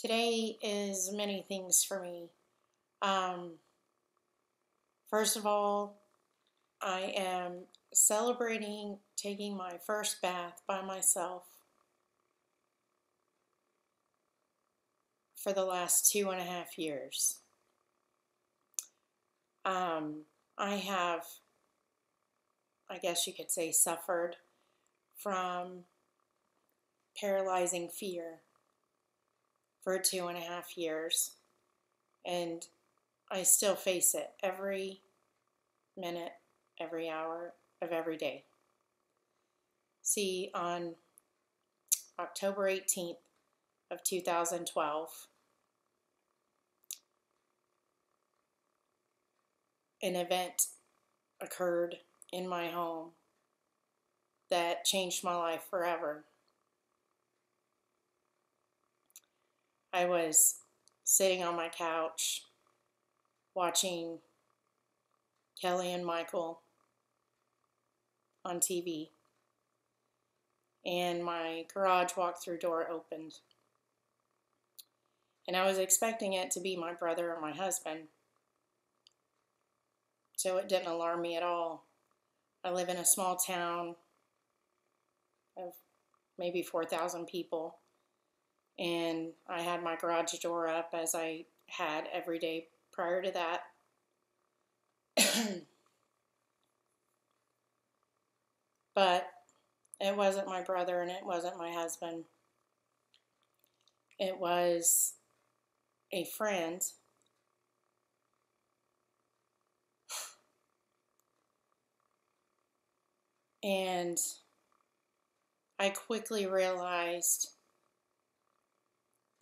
Today is many things for me. Um, First of all, I am celebrating taking my first bath by myself for the last 2.5 years. I have, I guess you could say, suffered from paralyzing fear for 2.5 years, and I still face it every minute, every hour of every day. See, on October 18th of 2012, an event occurred in my home that changed my life forever. I was sitting on my couch watching Kelly and Michael on TV, and my garage walk-through door opened. And I was expecting it to be my brother or my husband, so it didn't alarm me at all. I live in a small town of maybe 4,000 people, and I had my garage door up as I had every day prior to that. But it wasn't my brother and it wasn't my husband. It was a friend. And I quickly realized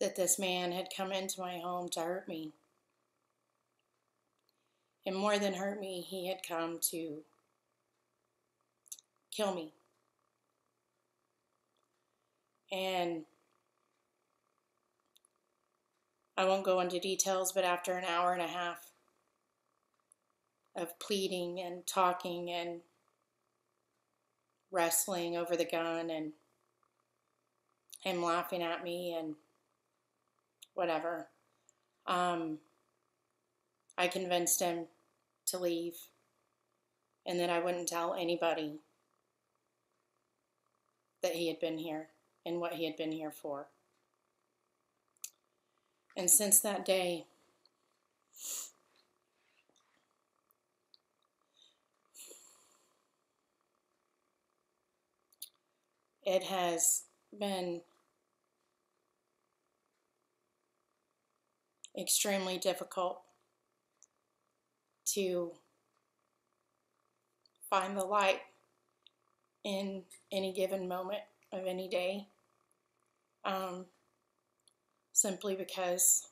that this man had come into my home to hurt me. And more than hurt me, he had come to kill me. And I won't go into details, but after an hour and a half of pleading and talking and wrestling over the gun and him laughing at me and whatever, I convinced him to leave and that I wouldn't tell anybody that he had been here and what he had been here for. And since that day, it has been extremely difficult to find the light in any given moment of any day, simply because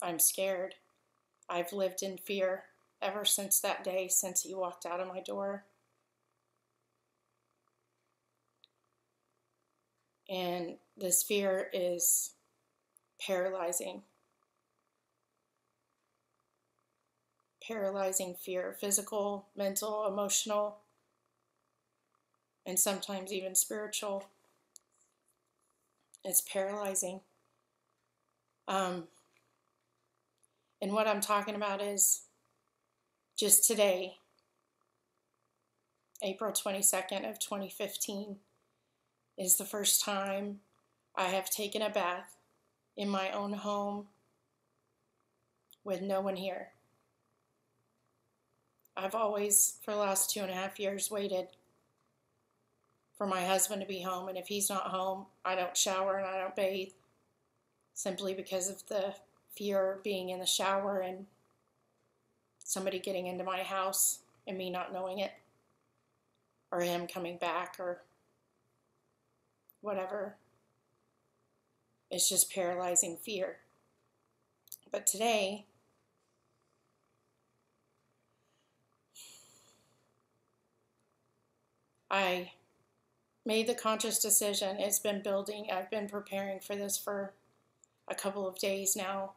I'm scared. I've lived in fear ever since that day, since he walked out of my door. And this fear is paralyzing. Paralyzing fear, physical, mental, emotional, and sometimes even spiritual. It's paralyzing. And what I'm talking about is just today, April 22nd of 2015, is the first time I have taken a bath in my own home with no one here. I've always, for the last 2.5 years, waited for my husband to be home, and if he's not home, I don't shower and I don't bathe, simply because of the fear of being in the shower and somebody getting into my house and me not knowing it, or him coming back, or whatever. It's just paralyzing fear. But today, I made the conscious decision. It's been building. I've been preparing for this for a couple of days now,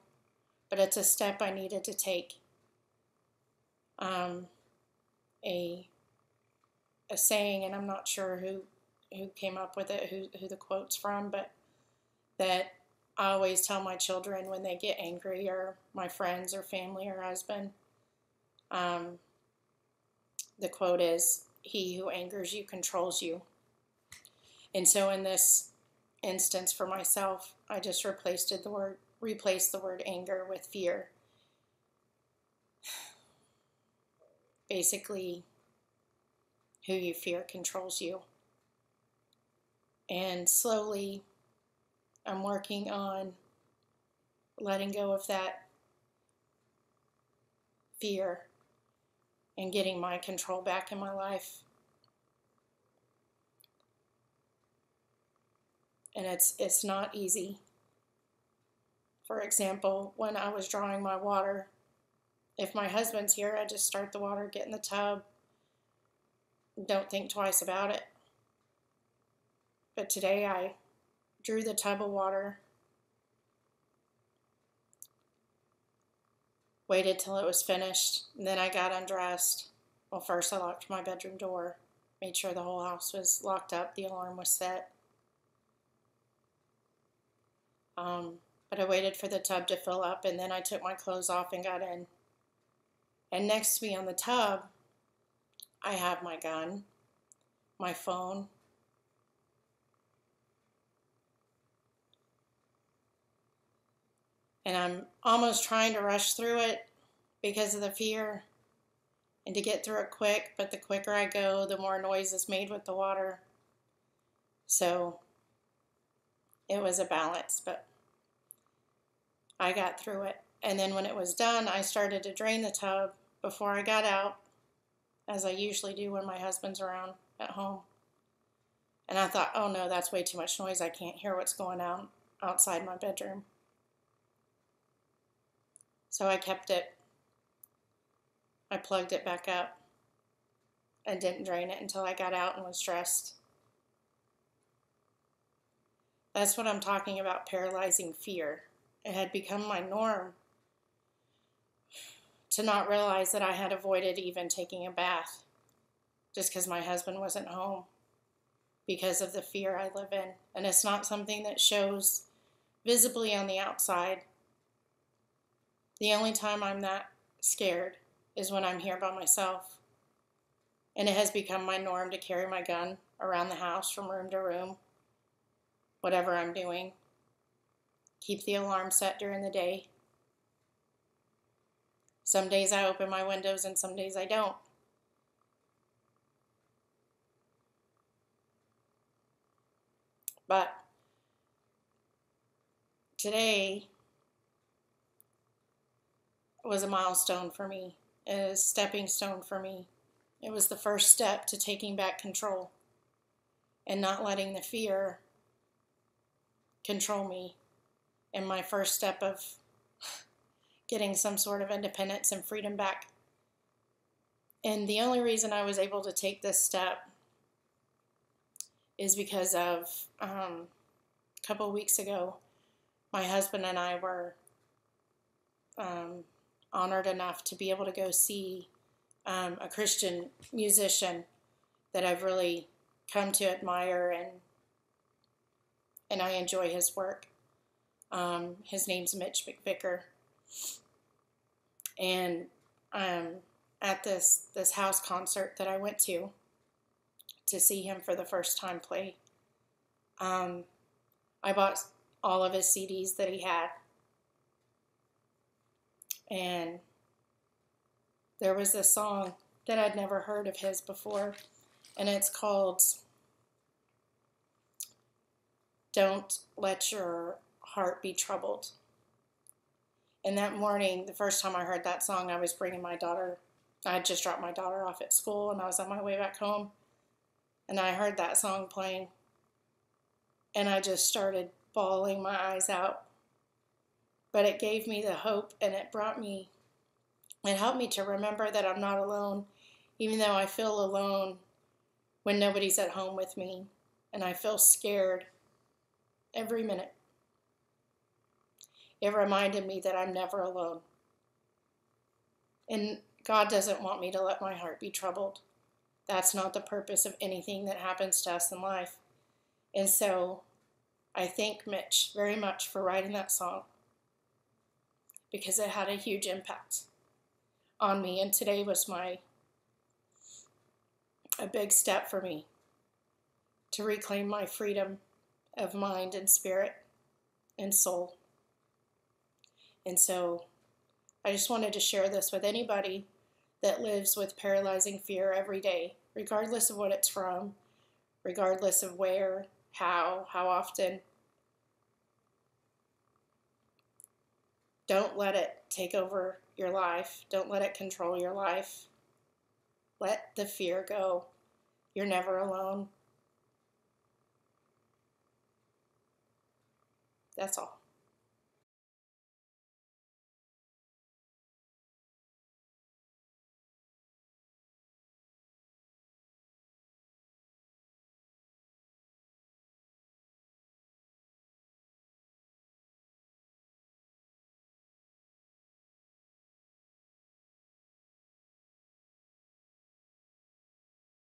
but it's a step I needed to take. A saying, and I'm not sure who came up with it, who the quote's from, but that I always tell my children when they get angry, or my friends or family or husband, the quote is, "He who angers you controls you." And so in this instance for myself, I just replaced the word anger with fear. Basically, who you fear controls you. And slowly, I'm working on letting go of that fear and getting my control back in my life. And it's not easy. For example, when I was drawing my water, if my husband's here, I just start the water, get in the tub, don't think twice about it. But today I drew the tub of water, waited till it was finished, and then I got undressed. Well, first I locked my bedroom door, made sure the whole house was locked up, the alarm was set. But I waited for the tub to fill up, and then I took my clothes off and got in. And next to me on the tub, I have my gun, my phone, and I'm almost trying to rush through it because of the fear and to get through it quick, but the quicker I go, the more noise is made with the water. So it was a balance, but I got through it. And then when it was done, I started to drain the tub before I got out, as I usually do when my husband's around at home. And I thought, oh no, that's way too much noise. I can't hear what's going on outside my bedroom. So I kept it. I plugged it back up and didn't drain it until I got out and was dressed. That's what I'm talking about, paralyzing fear. It had become my norm to not realize that I had avoided even taking a bath just because my husband wasn't home, because of the fear I live in. And it's not something that shows visibly on the outside. The only time I'm that scared is when I'm here by myself. And it has become my norm to carry my gun around the house from room to room, whatever I'm doing. Keep the alarm set during the day. Some days I open my windows and some days I don't. But today was a milestone for me, a stepping stone for me. It was the first step to taking back control and not letting the fear control me, and my first step of getting some sort of independence and freedom back. And the only reason I was able to take this step is because of a couple weeks ago, my husband and I were honored enough to be able to go see a Christian musician that I've really come to admire, and I enjoy his work. His name's Mitch McVicker. And at this house concert that I went to see him for the first time play, I bought all of his CDs that he had. And there was this song that I'd never heard of his before, and it's called "Don't Let Your Heart Be Troubled." And that morning, the first time I heard that song, I was bringing my daughter. I had just dropped my daughter off at school, and I was on my way back home. And I heard that song playing, and I just started bawling my eyes out. But it gave me the hope, and it helped me to remember that I'm not alone, even though I feel alone when nobody's at home with me, and I feel scared every minute. It reminded me that I'm never alone. And God doesn't want me to let my heart be troubled. That's not the purpose of anything that happens to us in life. And so I thank Mitch very much for writing that song because it had a huge impact on me. And today was a big step for me to reclaim my freedom of mind and spirit and soul. And so I just wanted to share this with anybody that lives with paralyzing fear every day, regardless of what it's from, regardless of where, how often. Don't let it take over your life. Don't let it control your life. Let the fear go. You're never alone. That's all.